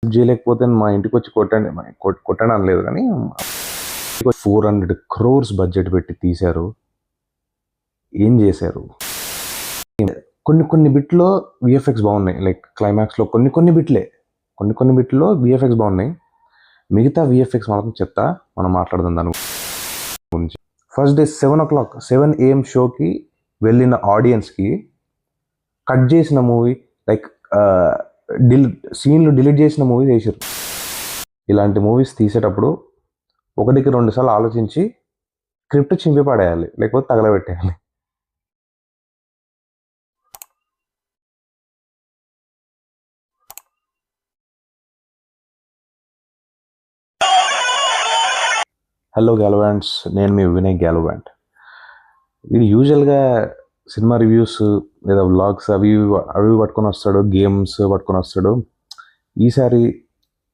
చేయలేకపోతే మా ఇంటికి వచ్చి కొట్టండి, కొట్టండి అనలేదు కానీ 400 crores బడ్జెట్ పెట్టి తీశారు. ఏం చేశారు? కొన్ని బిట్లో విఎఫ్ఎక్స్ బాగున్నాయి, లైక్ క్లైమాక్స్లో కొన్ని బిట్లో విఎఫ్ఎక్స్ బాగున్నాయి. మిగతా విఎఫ్ఎక్స్ మాత్రం చెప్తా, మనం మాట్లాడదాం దాని గురించి. ఫస్ట్ డే 7 AM షోకి వెళ్ళిన ఆడియన్స్కి కట్ చేసిన మూవీ, లైక్ సీన్లు డిలీట్ చేసిన మూవీ చేశారు. ఇలాంటి మూవీస్ తీసేటప్పుడు 1-2 సార్లు ఆలోచించి స్క్రిప్ట్ చింపి పడేయాలి, లేకపోతే తగలబెట్టేయాలి. హలో గ్యాలవాంట్స్, నేను మీ వినయ్ గ్యాలవాంట్. ఇది యూజువల్గా సినిమా రివ్యూస్ లేదా వ్లాగ్స్ అవి పట్టుకొని వస్తాడు, గేమ్స్ పట్టుకొని వస్తాడు. ఈసారి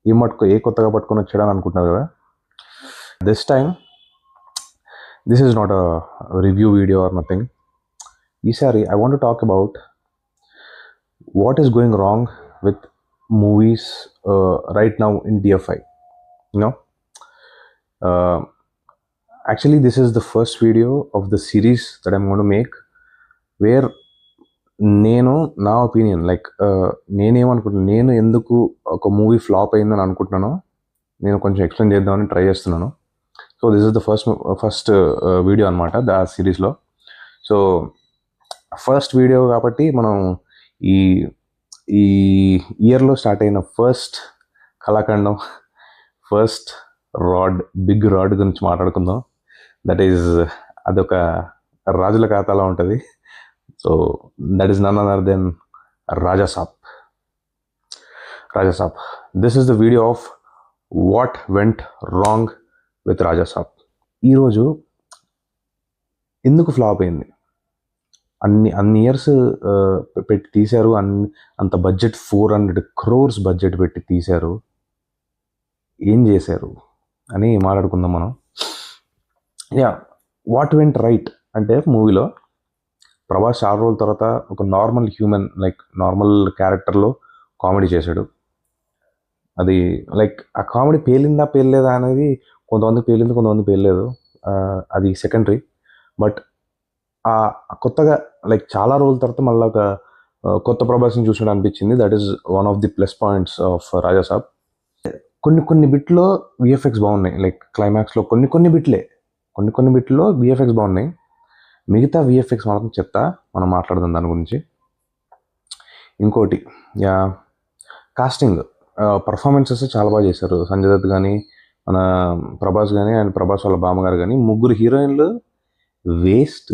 ఏ కొత్తగా పట్టుకొని వచ్చాడని అనుకుంటున్నారు కదా. This time this is not a review video or nothing. ఈసారి I want to talk about what is going wrong with movies right now in DFI. Actually, this is the first video of the series that I'm going to make where నా opinion, like నేనేమనుకుంటున్నాను, నేను ఎందుకు ఒక movie flop అయిందని అనుకుంటున్నానో నేను కొంచెం explain చేద్దామని try చేస్తున్నాను. So this is the first video అనమాట ఆ సిరీస్లో. సో ఫస్ట్ వీడియో కాబట్టి మనం ఈ ఇయర్లో స్టార్ట్ అయిన ఫస్ట్ కళాఖండం, ఫస్ట్ బిగ్ రాడ్ గురించి మాట్లాడుకుందాం. దట్ ఈజ్ అదొక రాజుల ఖాతాలో ఉంటుంది. So that is none other than Rajasaab. This is the video of what went wrong with Rajasaab. ఈరోజు ఎందుకు ఫ్లాప్ అయింది? అన్ని ఇయర్స్ పెట్టి తీశారు, అంత బడ్జెట్ 400 crores బడ్జెట్ పెట్టి తీశారు. ఏం చేశారు అని మాట్లాడుకుందాం మనం. వాట్ వెంట్ రైట్ అంటే, మూవీలో ప్రభాస్ 6 రోజుల తర్వాత ఒక నార్మల్ హ్యూమన్, లైక్ నార్మల్ క్యారెక్టర్లో కామెడీ చేశాడు. అది లైక్ ఆ కామెడీ పేర్లేదా అనేది కొంతమందికి పేలింది, కొంతమంది పేర్లేదు, అది సెకండరీ. బట్ కొత్తగా లైక్ చాలా రోజుల తర్వాత మళ్ళీ ఒక కొత్త ప్రభాస్ని చూసినట్టు అనిపించింది. That is one of the plus points of Rajasaab. కొన్ని బిట్లో విఎఫ్ఎక్స్ బాగున్నాయి, లైక్ క్లైమాక్స్లో కొన్ని బిట్లో విఎఫ్ఎక్స్ బాగున్నాయి. మిగతా విఎఫ్ఎక్స్ మాత్రం చెప్తా, మనం మాట్లాడదాం దాని గురించి. ఇంకోటి, కాస్టింగ్, పర్ఫార్మెన్సెస్ చాలా బాగా చేశారు. సంజయ్ దత్ కానీ, మన ప్రభాస్ కానీ, అండ్ ప్రభాస్ వాళ్ళ బామ్మగారు కానీ, ముగ్గురు హీరోయిన్లు వేస్ట్,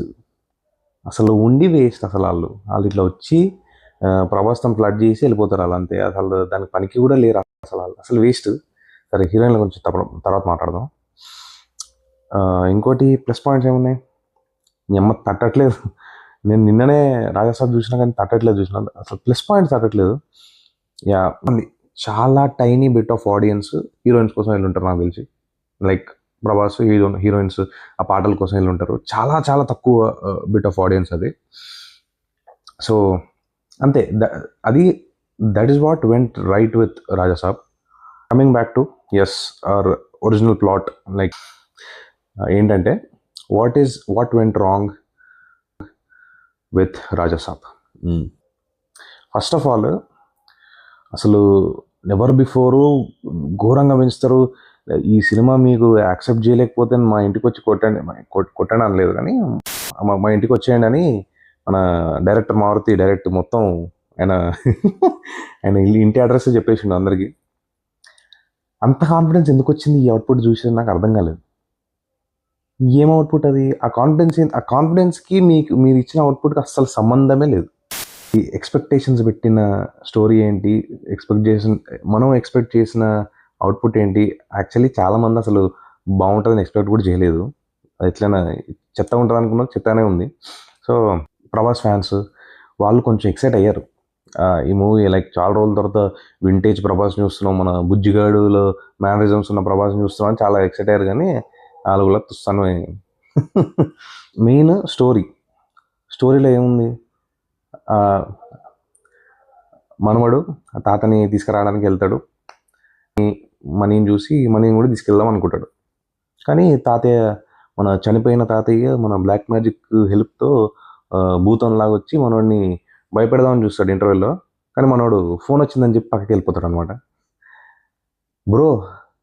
అసలు వేస్ట్. అసలు వాళ్ళు ఇట్లా వచ్చి ప్రభాస్ తను ఫ్లడ్ చేసి వెళ్ళిపోతారు, వాళ్ళు అంతే. అసలు దానికి పనికి కూడా లేరు అసలు వేస్ట్. సరే, హీరోయిన్ల గురించి తర్వాత మాట్లాడదాం. ఇంకోటి ప్లస్ పాయింట్స్ ఏమున్నాయి? అమ్మ తట్టట్లేదు. నేను నిన్ననే రాజాసాబ్ చూసినా కానీ చూసిన అసలు ప్లస్ పాయింట్స్ తట్టట్లేదు. చాలా tiny bit of audience heroines కోసం వెళ్ళుంటారు నాకు తెలిసి. లైక్ ప్రభాస్ హీరోయిన్స్ ఆ పాటల కోసం వెళ్ళుంటారు. చాలా చాలా తక్కువ బిట్ ఆఫ్ ఆడియన్స్ అది. సో అంతే, that is what went right with Raja Saab. Coming back to our original plot, like ఏంటంటే what went wrong with Raja Saab. First of all, అసలు నెవర్ బిఫోరు ఘోరంగా పెంచుతారు. ఈ సినిమా మీకు యాక్సెప్ట్ చేయలేకపోతే మా ఇంటికి వచ్చి కొట్టండి అనలేదు కానీ మా ఇంటికి వచ్చేయండి అని మన మారుతి డైరెక్ట్ మొత్తం ఆయన ఇంటి అడ్రస్ చెప్పేసిండు అందరికీ. అంత కాన్ఫిడెన్స్ ఎందుకు వచ్చింది ఈ అవుట్పుట్ చూసి నాకు అర్థం కాలేదు. ఏం అవుట్పుట్ అది? ఆ కాన్ఫిడెన్స్కి మీరు ఇచ్చిన అవుట్పుట్కి అస్సలు సంబంధమే లేదు. ఈ ఎక్స్పెక్టేషన్స్ పెట్టిన స్టోరీ ఏంటి, మనం ఎక్స్పెక్ట్ చేసిన అవుట్పుట్ ఏంటి? యాక్చువల్లీ చాలామంది అసలు బాగుంటుందని ఎక్స్పెక్ట్ కూడా చేయలేదు. ఎట్లైనా చెత్త ఉంటుంది అనుకున్నారు, చెత్తనే ఉంది. సో ప్రభాస్ ఫ్యాన్స్ వాళ్ళు కొంచెం ఎక్సైట్ అయ్యారు. ఈ మూవీ లైక్ చాలా రోజుల తర్వాత వింటేజ్ ప్రభాస్ని చూస్తున్నాం, మన బుజ్జిగాడులో మేనరిజమ్స్ ఉన్న ప్రభాస్ని చూస్తున్నాం అని చాలా ఎక్సైట్ అయ్యారు. కానీ నాలుగులా తుస్తాను. మెయిన్ స్టోరీలో ఏముంది? మనవడు తాతని తీసుకురావడానికి వెళ్తాడు. మనీని చూసి మనీని కూడా తీసుకెళ్దాం అనుకుంటాడు. కానీ తాతయ్య, మన చనిపోయిన తాతయ్య మన బ్లాక్ మ్యాజిక్ హెల్ప్తో భూతంలాగా వచ్చి మనోడిని భయపెడదామని చూస్తాడు ఇంటర్వెల్లో. కానీ మనోడు ఫోన్ వచ్చిందని చెప్పి పక్కకి వెళ్ళిపోతాడు అనమాట. బ్రో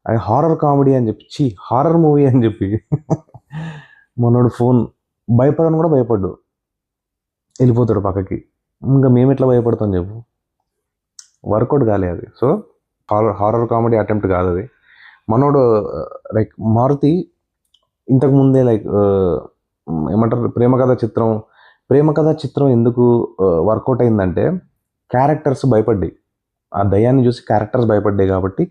అది హారర్ కామెడీ అని చెప్పి, హారర్ మూవీ అని చెప్పి మనోడు ఫోన్ భయపడని కూడా భయపడ్డు, వెళ్ళిపోతాడు పక్కకి. ఇంకా మేము ఎట్లా భయపడతాం చెప్పు, వర్కౌట్ కాలే అది. సో హారర్ కామెడీ అటెంప్ట్ కాదు అది. మనోడు లైక్ మారుతి ఇంతకుముందే లైక్ ఏమంటారు ప్రేమ కథ చిత్రం ఎందుకు వర్కౌట్ అయిందంటే క్యారెక్టర్స్ భయపడ్డాయి, ఆ దయ్యాన్ని చూసి క్యారెక్టర్స్ భయపడ్డాయి కాబట్టి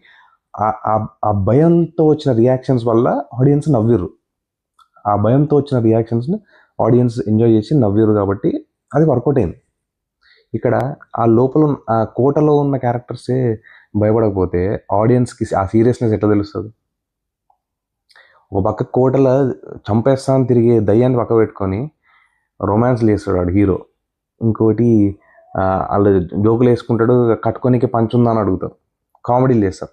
ఆ భయంతో వచ్చిన రియాక్షన్స్ వల్ల ఆడియన్స్ నవ్విర్రు. ఆ భయంతో వచ్చిన రియాక్షన్స్ని ఆడియన్స్ ఎంజాయ్ చేసి నవ్విర్రు కాబట్టి అది వర్కౌట్ అయింది. ఇక్కడ ఆ లోపల ఆ కోటలో ఉన్న క్యారెక్టర్సే భయపడకపోతే ఆడియన్స్కి ఆ సీరియస్నెస్ ఎట్లా తెలుస్తుంది? ఒక పక్క కోటలో చంపేస్తాను తిరిగే దయ్యాన్ని పక్క పెట్టుకొని రొమాన్స్లు చేస్తాడు వాడు హీరో, ఇంకోటి వాళ్ళు జోకులు వేసుకుంటాడు, కట్టుకోనికి పంచుందా అని అడుగుతారు, కామెడీలు చేస్తారు.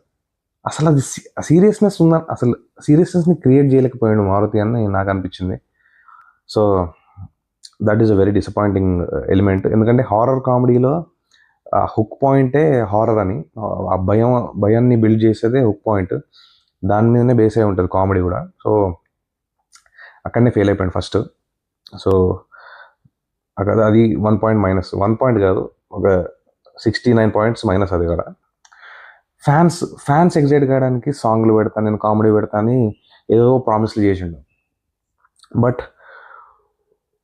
అసలు అది సీరియస్నెస్ ఉందా? అసలు సీరియస్నెస్ని క్రియేట్ చేయలేకపోయాడు మారుతి అని నాకు అనిపించింది. So that is a very disappointing element. ఎందుకంటే హారర్ కామెడీలో ఆ హుక్ పాయింటే హారర్ అని, ఆ భయాన్ని బిల్డ్ చేసేదే హుక్ పాయింట్, దాని మీదనే బేస్ అయి ఉంటుంది కామెడీ కూడా. సో అక్కడనే ఫెయిల్ అయిపోయాడు ఫస్ట్. సో అక్కడ అది 1 పాయింట్ మైనస్, 1 పాయింట్ కాదు, ఒక 69 పాయింట్స్ మైనస్ అది కూడా. ఫ్యాన్స్ ఎగ్జైట్ కావడానికి సాంగ్లు పెడతాను, నేను కామెడీ పెడతాను ఏదో ప్రామిస్లు చేసిండు. బట్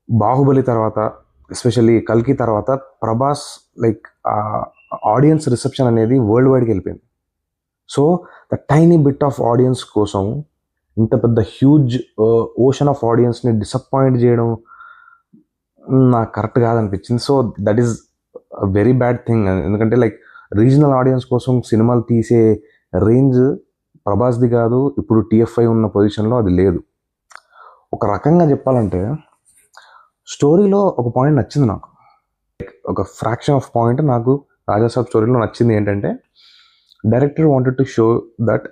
బాహుబలి తర్వాత, ఎస్పెషల్లీ కల్కి తర్వాత ప్రభాస్ లైక్ ఆడియన్స్ రిసెప్షన్ అనేది వరల్డ్ వైడ్కి వెళ్ళిపోయింది. So the tiny bit of audience కోసం ఇంత పెద్ద హ్యూజ్ ఓషన్ ఆఫ్ ఆడియన్స్ని డిసప్పాయింట్ చేయడం నాకు కరెక్ట్ కాదనిపించింది. So that is very bad thing. ఎందుకంటే లైక్ రీజనల్ ఆడియన్స్ కోసం సినిమాలు తీసే రేంజ్ ప్రభాస్ది కాదు, ఇప్పుడు TFI ఉన్న పొజిషన్లో అది లేదు. ఒక రకంగా చెప్పాలంటే స్టోరీలో ఒక పాయింట్ నచ్చింది నాకు, ఒక ఫ్రాక్షన్ ఆఫ్ పాయింట్ నాకు రాజాసాబ్ స్టోరీలో నచ్చింది. ఏంటంటే director wanted to show that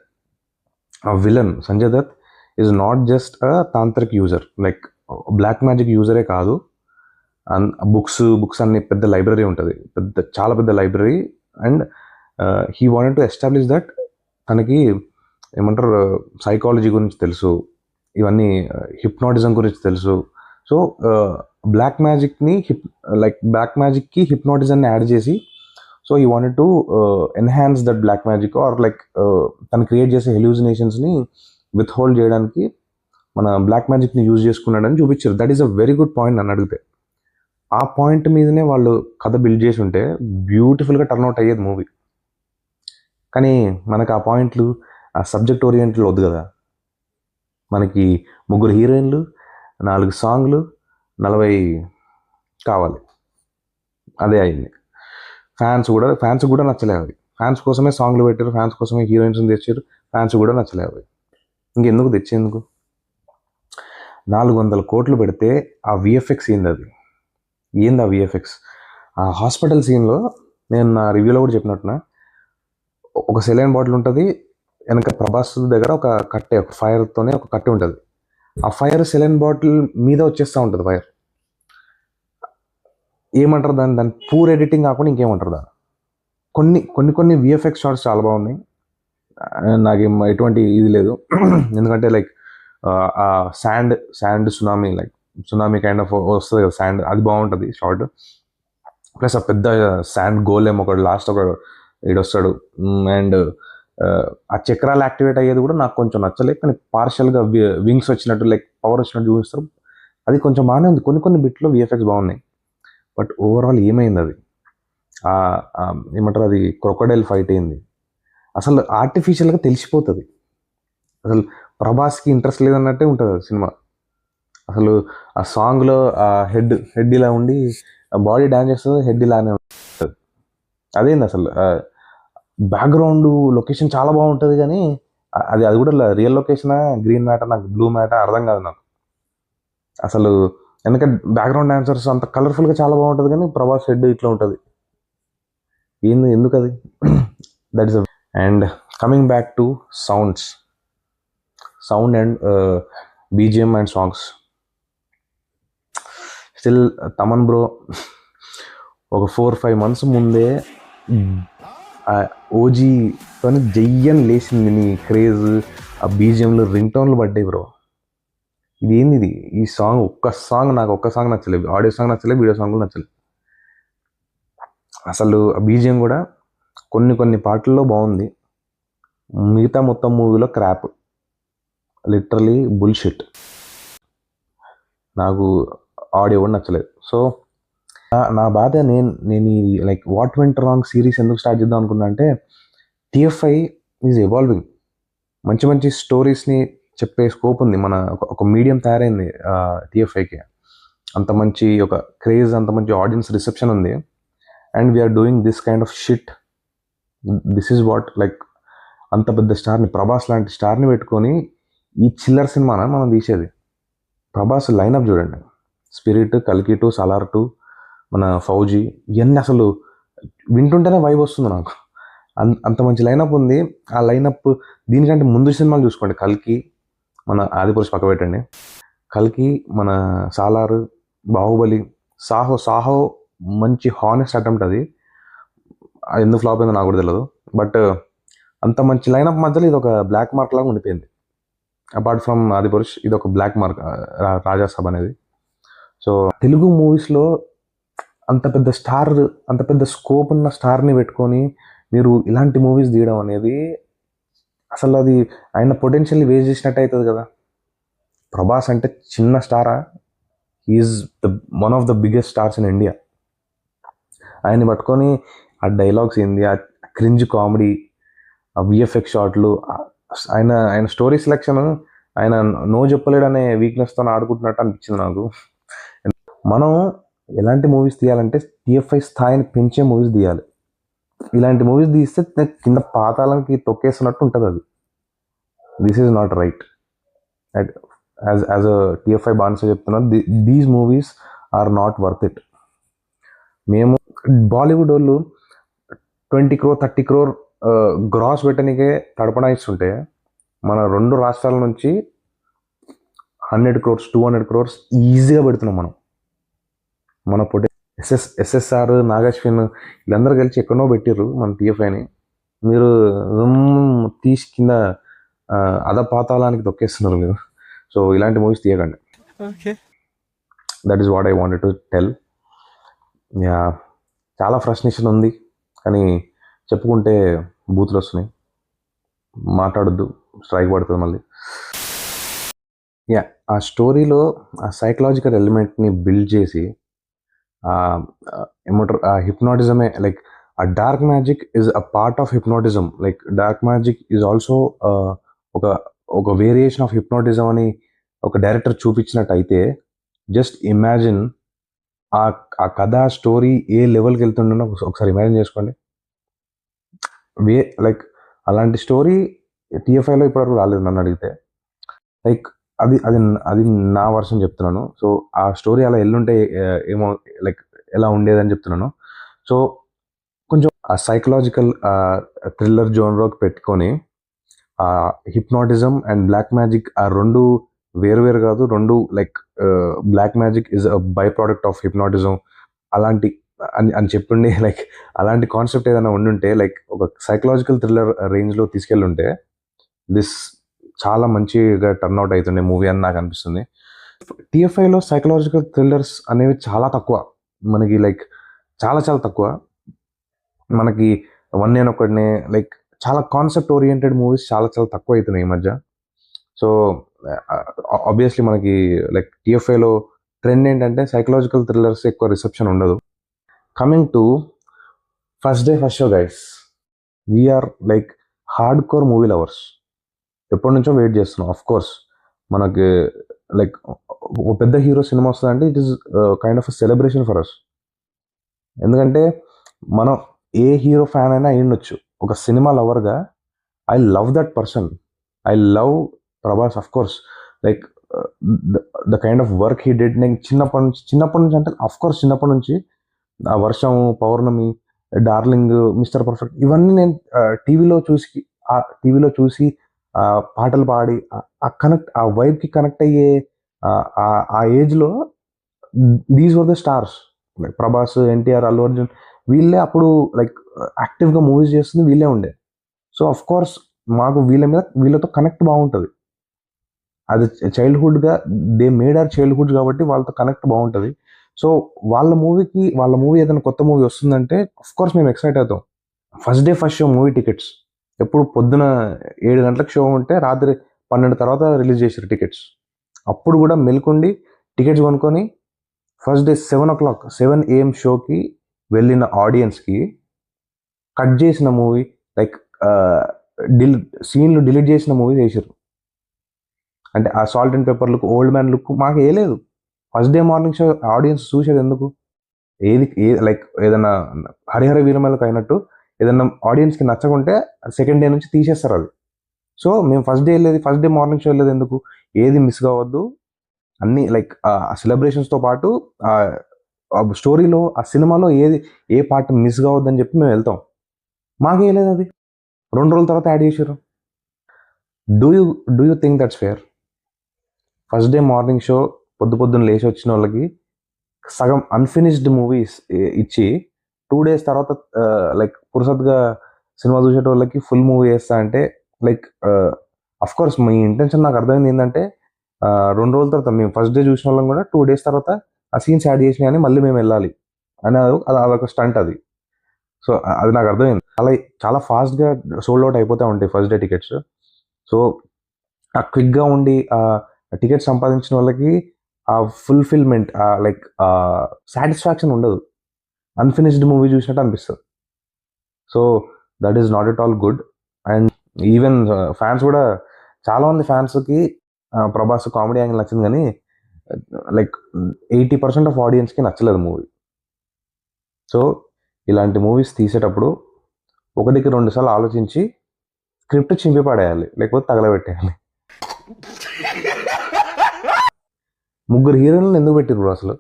ఆ villain Sanjay Dutt is not just a tantrik user, like black magic యూజరే కాదు, బుక్స్ అన్ని పెద్ద లైబ్రరీ ఉంటుంది, చాలా పెద్ద library. And he wanted to establish that తనకి ఏమంటారు సైకాలజీ గురించి తెలుసు, ఇవన్నీ హిప్నాటిజం గురించి తెలుసు. సో బ్లాక్ మ్యాజిక్కి హిప్నాటిజంని యాడ్ చేసి, so he wanted to enhance that black magic or like తను క్రియేట్ చేసే హెల్యూజినేషన్స్ని విత్ హోల్డ్ చేయడానికి మన బ్లాక్ మ్యాజిక్ని యూజ్ చేసుకున్నాడని చూపించారు. That is a very good point నన్ను అడిగితే. ఆ పాయింట్ మీదనే వాళ్ళు కథ బిల్డ్ చేసి ఉంటే బ్యూటిఫుల్గా టర్న్అవుట్ అయ్యేది మూవీ. కానీ మనకు ఆ పాయింట్లు, ఆ సబ్జెక్ట్ ఓరియంటెడ్ వద్దు కదా. మనకి 3 హీరోయిన్లు, 4 సాంగ్లు, 40 కావాలి, అదే అయింది. ఫ్యాన్స్ కూడా నచ్చలేవు అవి. ఫ్యాన్స్ కోసమే సాంగ్లు పెట్టారు, ఫ్యాన్స్ కోసమే హీరోయిన్స్ని తెచ్చారు, ఫ్యాన్స్ కూడా నచ్చలేవు అవి. ఇంకెందుకు తెచ్చేందుకు? 400 కోట్లు పెడితే ఆ VFX ఏంది ఆ VFX? ఆ హాస్పిటల్ సీన్లో నేను నా రివ్యూలో కూడా చెప్పినట్టున ఒక సెలైన్ బాటిల్ ఉంటుంది, వెనక ప్రభాస్ దగ్గర ఒక ఫైర్తోనే ఒక కట్టె ఉంటుంది. ఆ ఫైర్ సెలైన్ బాటిల్ మీద వచ్చేస్తూ ఉంటుంది ఫైర్. ఏమంటారు దాని పూర్ ఎడిటింగ్ కాకుండా ఇంకేమంటారు దాన్ని? కొన్ని VFX షాట్స్ చాలా బాగున్నాయి, నాకేం ఎటువంటి ఇది లేదు. ఎందుకంటే లైక్ ఆ శాండ్ సునామీ కైండ్ ఆఫ్ వస్తుంది కదా శాండ్, అది బాగుంటుంది షార్ట్. ప్లస్ ఆ పెద్ద శాండ్ గోలెం ఒకడు లాస్ట్ ఒక ఈడొస్తాడు. అండ్ ఆ చక్రాలు యాక్టివేట్ అయ్యేది కూడా నాకు కొంచెం నచ్చలేదు, కానీ పార్షియల్గా వింగ్స్ వచ్చినట్టు లైక్ పవర్ వచ్చినట్టు చూపిస్తారు, అది కొంచెం బాగానే ఉంది. కొన్ని బిట్లో VFX బాగున్నాయి. బట్ ఓవరాల్ ఏమైంది అది? ఏమంటారు అది క్రొకడైల్ ఫైట్ అయింది, అసలు ఆర్టిఫిషియల్గా తెలిసిపోతుంది. అసలు ప్రభాస్కి ఇంట్రెస్ట్ లేదన్నట్టే ఉంటుంది అది సినిమా. అసలు ఆ సాంగ్లో ఆ హెడ్ ఇలా ఉండి బాడీ డాన్స్ చేస్తుంది, హెడ్ ఇలానే ఉంటుంది. అదేంది అసలు? బ్యాక్గ్రౌండ్ లొకేషన్ చాలా బాగుంటుంది, కానీ అది కూడా రియల్ లొకేషనా, గ్రీన్ మ్యాటర్, నాకు బ్లూ మ్యాటర్ అర్థం కాదు నాకు అసలు. ఎందుకంటే బ్యాక్గ్రౌండ్ డాన్సర్స్ అంత కలర్ఫుల్గా చాలా బాగుంటుంది, కానీ ప్రభాస్ హెడ్ ఇట్లా ఉంటుంది, ఎందుకు అది? That is. And coming back to sound and BGM and songs. Still Thaman bro ఒక 4-5 months ముందే ఓజీతో జయ్యని లేచింది నీ క్రేజ్. ఆ బీజిఎంలో రింగ్ టోన్లు పడ్డాయి బ్రో. ఇదేంది ఈ సాంగ్? ఒక్క సాంగ్ నచ్చలేదు. ఆడియో సాంగ్ నచ్చలేదు, వీడియో సాంగ్ నచ్చలేదు. అసలు ఆ బీజిఎం కూడా కొన్ని పాటల్లో బాగుంది, మిగతా మొత్తం మూవీలో క్రాప్, లిటరలీ బుల్షిట్. నాకు ఆడియో కూడా నచ్చలేదు. సో నా బాధ, నేను ఈ like what went wrong series ఎందుకు స్టార్ట్ చేద్దాం అనుకున్నా అంటే, టిఎఫ్ఐ ఈజ్ ఎవాల్వింగ్. మంచి స్టోరీస్ని చెప్పే స్కోప్ ఉంది. మన ఒక మీడియం తయారైంది టిఎఫ్ఐకి. అంత మంచి ఒక క్రేజ్, అంత మంచి ఆడియన్స్ రిసెప్షన్ ఉంది. And we are doing this kind of shit. This is what like అంత పెద్ద స్టార్ని, ప్రభాస్ లాంటి స్టార్ని పెట్టుకొని ఈ చిల్లర్ సినిమాన మనం తీసేది. ప్రభాస్ లైనప్ చూడండి, స్పిరిట్, కల్కి 2, సలార్ 2, మన ఫౌజీ, ఇవన్నీ అసలు వింటుంటేనే వైబ్ వస్తుంది నాకు. అంత మంచి లైనప్ ఉంది. ఆ లైనప్ దీనికంటే ముందు సినిమాలు చూసుకోండి, కల్కి, మన ఆదిపురుష్ పక్క పెట్టండి, కల్కి, మన సాలార్, బాహుబలి, సాహో మంచి హానెస్ట్ అటెంప్ట్. అది ఎందుకు ఫ్లాప్ అయిందో నాకు కూడా తెలియదు. బట్ అంత మంచి లైనప్ మధ్యలో ఇది ఒక బ్లాక్ మార్క్ లాగా ఉండిపోయింది. అపార్ట్ ఫ్రమ్ ఆదిపురుష్, ఇది ఒక బ్లాక్ మార్క్ రాజాసాబ్ అనేది. సో తెలుగు మూవీస్లో అంత పెద్ద స్కోప్ ఉన్న స్టార్ని పెట్టుకొని మీరు ఇలాంటి మూవీస్ తీయడం అనేది అసలు అది ఆయన పొటెన్షియల్ని వేస్ట్ చేసినట్టు అవుతుంది కదా. ప్రభాస్ అంటే చిన్న స్టారా? Is one of the biggest stars in India. ఆయన్ని పట్టుకొని ఆ డైలాగ్స్ ఏంది, ఆ క్రింజ్ కామెడీ, ఆ విఎఫ్ఎక్స్ షాట్లు, ఆయన స్టోరీ సెలెక్షన్, ఆయన నో చెప్పలేడు అనే వీక్నెస్తో ఆడుకుంటున్నట్టు అనిపించింది నాకు. మనం ఎలాంటి మూవీస్ తీయాలంటే టిఎఫ్ఐ స్థాయిని పెంచే మూవీస్ తీయాలి. ఇలాంటి మూవీస్ తీస్తే కింద పాతాళానికి తొక్కేస్తున్నట్టు ఉంటుంది. అది this is not right. As a TFI బానిస చెప్తున్నాను, these movies are not worth it. మేము బాలీవుడ్ వాళ్ళు 20 crore 30 crore గ్రాస్ పెట్టడానికే తడపడాయిస్తుంటే, మన 2 రాష్ట్రాల నుంచి 100 crores 200 crores ఈజీగా పెడుతున్నాం మనం. మన ఎస్ఎస్ఆర్, నాగశ్విన్ వీళ్ళందరూ కలిసి ఎక్కడో పెట్టిర్రు మన టిఎఫ్ఐని. మీరు తీసి కింద అధపాతాళానికి తొక్కేస్తున్నారు మీరు. సో ఇలాంటి మూవీస్ తీయకండి. That is what I wanted to tell. చాలా ఫ్రస్ట్రేషన్ ఉంది, కానీ చెప్పుకుంటే బూతులు వస్తున్నాయి. మాట్లాడొద్దు, స్ట్రైక్ పడుతుంది మళ్ళీ. ఆ స్టోరీలో ఆ సైకలాజికల్ ఎలిమెంట్ని బిల్డ్ చేసి ఏమంటారు, ఆ హిప్నాటిజమే, లైక్ ఆ dark magic is a part of hypnotism. Like dark magic is also ఒక వేరియేషన్ ఆఫ్ హిప్నాటిజం అని ఒక డైరెక్టర్ చూపించినట్టయితే, జస్ట్ ఇమాజిన్ ఆ కథ, స్టోరీ ఏ లెవెల్కి వెళ్తుండో ఒకసారి ఇమాజిన్ చేసుకోండి. లైక్ అలాంటి స్టోరీ టిఎఫ్ఐలో ఇప్పటివరకు రాలేదు నన్ను అడిగితే. లైక్ అది నా వర్షన్ చెప్తున్నాను. సో ఆ స్టోరీ అలా ఎల్లుంటే ఏమో, లైక్ ఎలా ఉండేదని చెప్తున్నాను. సో కొంచెం ఆ సైకలాజికల్ థ్రిల్లర్ జోన్లోకి పెట్టుకొని హిప్నాటిజం అండ్ బ్లాక్ మ్యాజిక్ ఆ రెండు వేరు కాదు, రెండు like black magic is a byproduct of hypnotism అలాంటి అని చెప్పిండి. లైక్ అలాంటి కాన్సెప్ట్ ఏదైనా ఉండుంటే, లైక్ ఒక సైకలాజికల్ థ్రిల్లర్ రేంజ్లో తీసుకెళ్ళుంటే దిస్ చాలా మంచిగా టర్న్అవుట్ అవుతుండే మూవీ అని నాకు అనిపిస్తుంది. టిఎఫ్ఐలో సైకలాజికల్ థ్రిల్లర్స్ అనేవి చాలా తక్కువ మనకి, లైక్ చాలా తక్కువ మనకి. వన్ నేను ఒకటినే, లైక్ చాలా కాన్సెప్ట్ ఓరియంటెడ్ మూవీస్ చాలా తక్కువ అవుతున్నాయి ఈ మధ్య. సో ఆబ్వియస్లీ మనకి లైక్ టిఎఫ్ఐలో ట్రెండ్ ఏంటంటే సైకలాజికల్ థ్రిల్లర్స్ ఎక్కువ రిసెప్షన్ ఉండదు. Coming to first day first show guys, we are like hard core movie lovers. ఎప్పటి నుంచో వెయిట్ చేస్తున్నాం. ఆఫ్ కోర్స్ మనకి లైక్ ఒక పెద్ద హీరో సినిమా వస్తుందంటే it is kind of a celebration for us. ఎందుకంటే మనం ఏ హీరో ఫ్యాన్ అయినా అయ్యుండొచ్చు. ఒక సినిమా లవర్గా I love that person. I love Prabhas. Of course like the kind of work he did. నేను చిన్నప్పటి నుంచి అంటే ఆఫ్ కోర్స్ చిన్నప్పటి నుంచి ఆ వర్షం, పౌర్ణమి, డార్లింగ్, మిస్టర్ పర్ఫెక్ట్ ఇవన్నీ నేను టీవీలో చూసి ఆ టీవీలో చూసి పాటలు పాడి ఆ వైబ్కి కనెక్ట్ అయ్యే ఆ ఏజ్లో these were the stars. Like Prabhas, NTR, Allu Arjun వీళ్ళే అప్పుడు లైక్ యాక్టివ్గా మూవీస్ చేస్తుంది వీళ్ళే ఉండే. సో అఫ్ కోర్స్ మాకు వీళ్ళతో కనెక్ట్ బాగుంటుంది. అది చైల్డ్హుడ్గా దే మేడ్ ఆర్ చైల్డ్హుడ్ కాబట్టి వాళ్ళతో కనెక్ట్ బాగుంటుంది. సో వాళ్ళ మూవీ ఏదైనా కొత్త మూవీ వస్తుందంటే అఫ్ కోర్స్ మేము ఎక్సైట్ అవుతాం. ఫస్ట్ షో మూవీ టికెట్స్ ఎప్పుడు పొద్దున 7 గంటలకు షో ఉంటే రాత్రి 12 తర్వాత రిలీజ్ చేశారు టికెట్స్. అప్పుడు కూడా మెల్కుండి టికెట్స్ కొనుక్కొని ఫస్ట్ డే 7 AM షోకి వెళ్ళిన ఆడియన్స్కి కట్ చేసిన మూవీ లైక్ సీన్లు డిలీట్ చేసిన మూవీ చేశారు. అంటే ఆ salt and pepper look, old man look మాకు వేయలేదు. First day morning show audience చూసేది ఎందుకు? లైక్ ఏదైనా హరిహర వీరమలకు అయినట్టు ఏదైనా ఆడియన్స్కి నచ్చకుంటే సెకండ్ డే నుంచి తీసేస్తారు అది. సో మేము ఫస్ట్ డే మార్నింగ్ షో వెళ్ళేది ఎందుకు? ఏది మిస్ కావద్దు, అన్ని లైక్ ఆ సెలబ్రేషన్స్తో పాటు ఆ స్టోరీలో ఆ సినిమాలో ఏ పార్ట్ మిస్ కావద్దని చెప్పి మేము వెళ్తాం. మాకు వేయలేదు అది. 2 రోజుల తర్వాత యాడ్ చేశారు. Do you think that's fair? First day morning show పొద్దున్న లేచి వచ్చిన వాళ్ళకి సగం అన్ఫినిష్డ్ మూవీస్ ఇచ్చి 2 days తర్వాత లైక్ పురుసత్గా సినిమా చూసే వాళ్ళకి ఫుల్ మూవీ వేస్తా అంటే like of course me intention నాకు అర్థమైంది ఏంటంటే 2 రోజుల తర్వాత మేము ఫస్ట్ డే చూసిన వాళ్ళం కూడా 2 days తర్వాత ఆ సీన్స్ యాడ్ చేసినాయి అని మళ్ళీ మేము వెళ్ళాలి అని అదొక స్టంట్ అది. సో అది నాకు అర్థమైంది. చాలా ఫాస్ట్గా సోల్డ్ అవుట్ అయిపోతూ ఉంటాయి ఫస్ట్ డే టికెట్స్. సో ఆ క్విక్గా ఉండి టికెట్ సంపాదించిన వాళ్ళకి ఆ ఫుల్ఫిల్మెంట్ లైక్ సాటిస్ఫాక్షన్ ఉండదు. అన్ఫినిష్డ్ మూవీ చూసినట్టు అనిపిస్తుంది. So that is not at all good. And even fans కూడా చాలామంది ఫ్యాన్స్కి ప్రభాస్ కామెడీ యాంగిల్ నచ్చింది కానీ లైక్ 80% ఆఫ్ ఆడియన్స్కి నచ్చలేదు మూవీ. సో ఇలాంటి మూవీస్ తీసేటప్పుడు 1-2 సార్లు ఆలోచించి స్క్రిప్ట్ చింపి పడేయాలి, లేకపోతే తగలబెట్టేయాలి. 3 హీరోయిన్లు ఎందుకు పెట్టిరు బ్రో? అసలు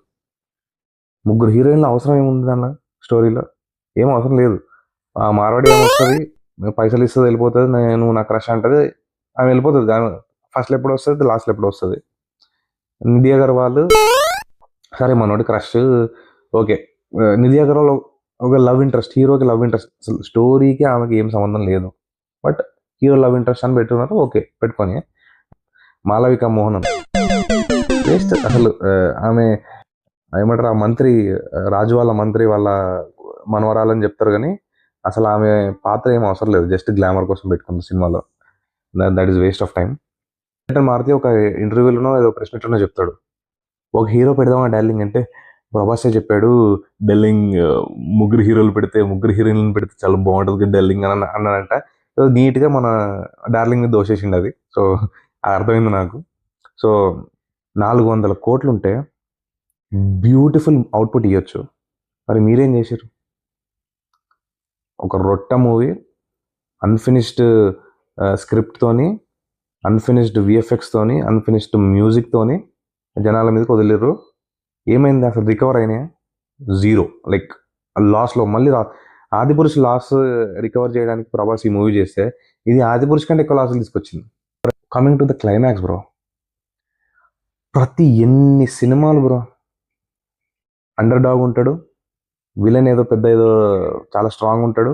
3 హీరోయిన్లు అవసరం ఏముంది అన్న స్టోరీలో? ఏం అవసరం లేదు. ఆ మార్వాడి ఏమొస్తుంది, పైసలు ఇస్తుంది వెళ్ళిపోతుంది, నువ్వు నా క్రష్ అంటది, ఆమె వెళ్ళిపోతుంది. ఫస్ట్లో ఎప్పుడు వస్తుంది, లాస్ట్లో ఎప్పుడు వస్తుంది. నిధి అగర్వాల్ సరే మనోడి క్రష్ ఓకే. నిధి అగర్వాల్ ఒక లవ్ ఇంట్రెస్ట్, హీరోకి లవ్ ఇంట్రెస్ట్, అసలు స్టోరీకి ఆమెకి ఏం సంబంధం లేదు. బట్ హీరో లవ్ ఇంట్రెస్ట్ అని పెట్టుకున్నారు, ఓకే పెట్టుకొని. మాలవిక మోహనం వేస్ట్ అసలు. ఆమె ఏమంటారు, ఆ మంత్రి రాజు వాళ్ళ మంత్రి వాళ్ళ మనవరాలని చెప్తారు కానీ అసలు ఆమె పాత్ర ఏం అవసరం లేదు, జస్ట్ గ్లామర్ కోసం పెట్టుకుంది సినిమాలో. That is waste of time. Maruthi ఒక ఇంటర్వ్యూలోనో ఏదో ప్రెస్ మీట్లోనో చెప్తాడు, ఒక హీరో పెడదామా డార్లింగ్ అంటే ప్రభాసే చెప్పాడు డార్లింగ్ 3 హీరోలు పెడితే 3 హీరోయిన్లను పెడితే చాలా బాగుంటుంది డార్లింగ్ అని అన్నాడంట. నీట్గా మన డార్లింగ్ని దోషేసిండు అది. సో అది అర్థమైంది నాకు. సో 400 కోట్లు ఉంటే బ్యూటిఫుల్ అవుట్పుట్ ఇవ్వచ్చు. మరి మీరేం చేశారు? ఒక రొట్ట మూవీ అన్ఫినిష్డ్ స్క్రిప్ట్తోని, అన్ఫినిష్డ్ విఎఫ్ఎక్స్తోని, అన్ఫినిష్డ్ మ్యూజిక్తోని జనాల మీదకి వదిలేరు. ఏమైంది అసలు? రికవర్ అయినాయా? జీరో. లైక్ లాస్లో మళ్ళీ ఆదిపురుష్ లాస్ రికవర్ చేయడానికి ప్రభాస్ ఈ మూవీ చేస్తే ఇది ఆదిపురుష్ కంటే ఎక్కువ లాసులు తీసుకొచ్చింది. Coming to the climax bro, ఎన్ని సినిమాలు బ్రో అండర్ డాగ్ ఉంటాడు, విలన్ ఏదో చాలా స్ట్రాంగ్ ఉంటాడు,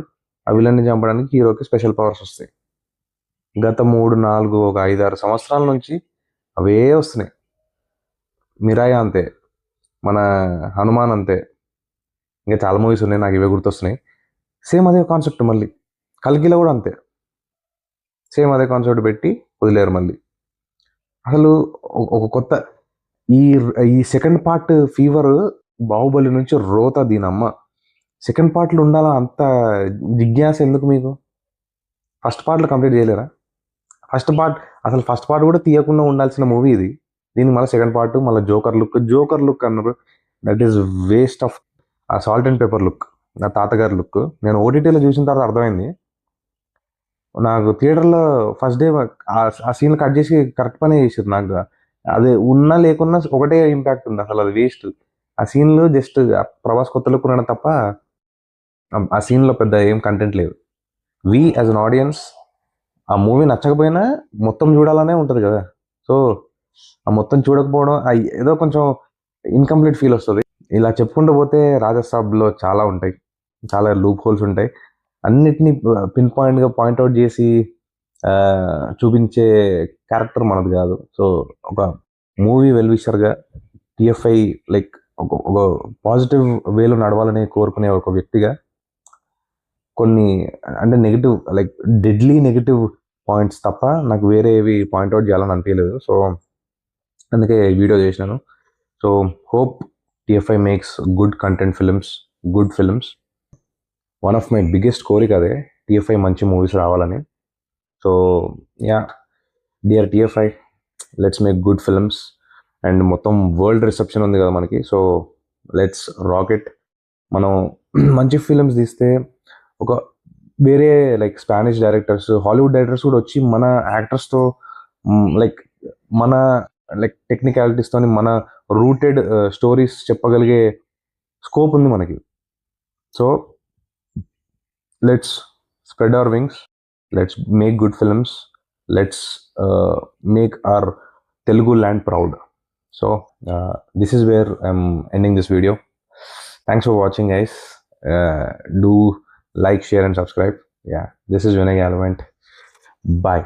ఆ విలన్ని చంపడానికి హీరోకి స్పెషల్ పవర్స్ వస్తాయి. గత 3-4 ఒక 5-6 సంవత్సరాల నుంచి అవే వస్తున్నాయి. మిరాయి అంతే, మన హనుమాన్ అంతే, ఇంకా చాలా మూవీస్ ఉన్నాయి నాకు ఇవే గుర్తొస్తున్నాయి. సేమ్ అదే కాన్సెప్ట్. మళ్ళీ కల్కిలో కూడా అంతే, సేమ్ అదే కాన్సెప్ట్ పెట్టి వదిలేరు మళ్ళీ. అసలు ఒక కొత్త ఈ సెకండ్ పార్ట్ ఫీవర్ బాహుబలి నుంచి రోత దీనమ్మ. సెకండ్ పార్ట్లో ఉండాలా అంత జిజ్ఞాస ఎందుకు మీకు? ఫస్ట్ పార్ట్లో కంప్లీట్ చేయలేరా? ఫస్ట్ పార్ట్ కూడా తీయకుండా ఉండాల్సిన మూవీ ఇది. దీనికి మళ్ళీ సెకండ్ పార్ట్, మళ్ళీ జోకర్ లుక్ అన్నారు. That is waste of. ఆ సాల్ట్ అండ్ పేపర్ లుక్, నా తాతగారి లుక్ నేను ఓటీటీలో చూసిన తర్వాత అర్థమైంది. నాకు థియేటర్లో ఫస్ట్ డే ఆ సీన్ కట్ చేసి కరెక్ట్ పనే చేసారు. నాకు అదే ఉన్నా లేకున్నా ఒకటే ఇంపాక్ట్ ఉంది. అసలు అది వేస్ట్. ఆ సీన్లో జస్ట్ ప్రభాస్ కొత్త లుక్ ఉన్నాడు తప్ప ఆ సీన్లో పెద్ద ఏం కంటెంట్ లేదు. వి యాజ్ అన్ ఆడియన్స్ ఆ మూవీ నచ్చకపోయినా మొత్తం చూడాలనే ఉంటుంది కదా. సో ఆ మొత్తం చూడకపోవడం ఏదో కొంచెం ఇన్కంప్లీట్ ఫీల్ వస్తుంది. ఇలా చెప్పుకుంటూ పోతే రాజసాబ్లో చాలా ఉంటాయి, చాలా లూప్ హోల్స్ ఉంటాయి. అన్నిటినీ పిన్ పాయింట్గా పాయింట్అవుట్ చేసి చూపించే క్యారెక్టర్ మనది కాదు. సో ఒక మూవీ వెల్విషర్గా టిఎఫ్ఐ లైక్ ఒక పాజిటివ్ వేలో నడవాలని కోరుకునే ఒక వ్యక్తిగా కొన్ని అంటే negative like deadly negative points తప్ప నాకు వేరే ఏవి పాయింట్అవుట్ చేయాలని అనిపించలేదు. సో అందుకే వీడియో చేసినాను. So hope TFI makes good content films, good films. One of my biggest కోరిక అదే, టిఎఫ్ఐ మంచి మూవీస్ రావాలని. So yeah, dear TFI, let's make good films. And మొత్తం వరల్డ్ రిసెప్షన్ ఉంది కదా మనకి. So let's rocket. మనం మంచి ఫిలిమ్స్ తీస్తే ఒక వేరే like Spanish directors, Hollywood directors కూడా వచ్చి మన యాక్టర్స్తో లైక్ మన లైక్ టెక్నికాలిటీస్తో మన రూటెడ్ స్టోరీస్ చెప్పగలిగే స్కోప్ ఉంది మనకి. So let's spread our wings, let's make good films, let's make our Telugu land proud. So this is where I'm ending this video. Thanks for watching, guys. Do like, share and subscribe. Yeah, this is Vinay Galvant. Bye.